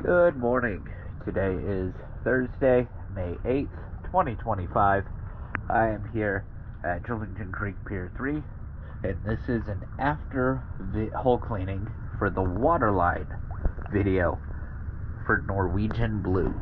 Good morning. Today is Thursday, May 8th, 2025. I am here at Julington Creek Pier 3, and this is an after hull cleaning for the waterline video for Norwegian Blue.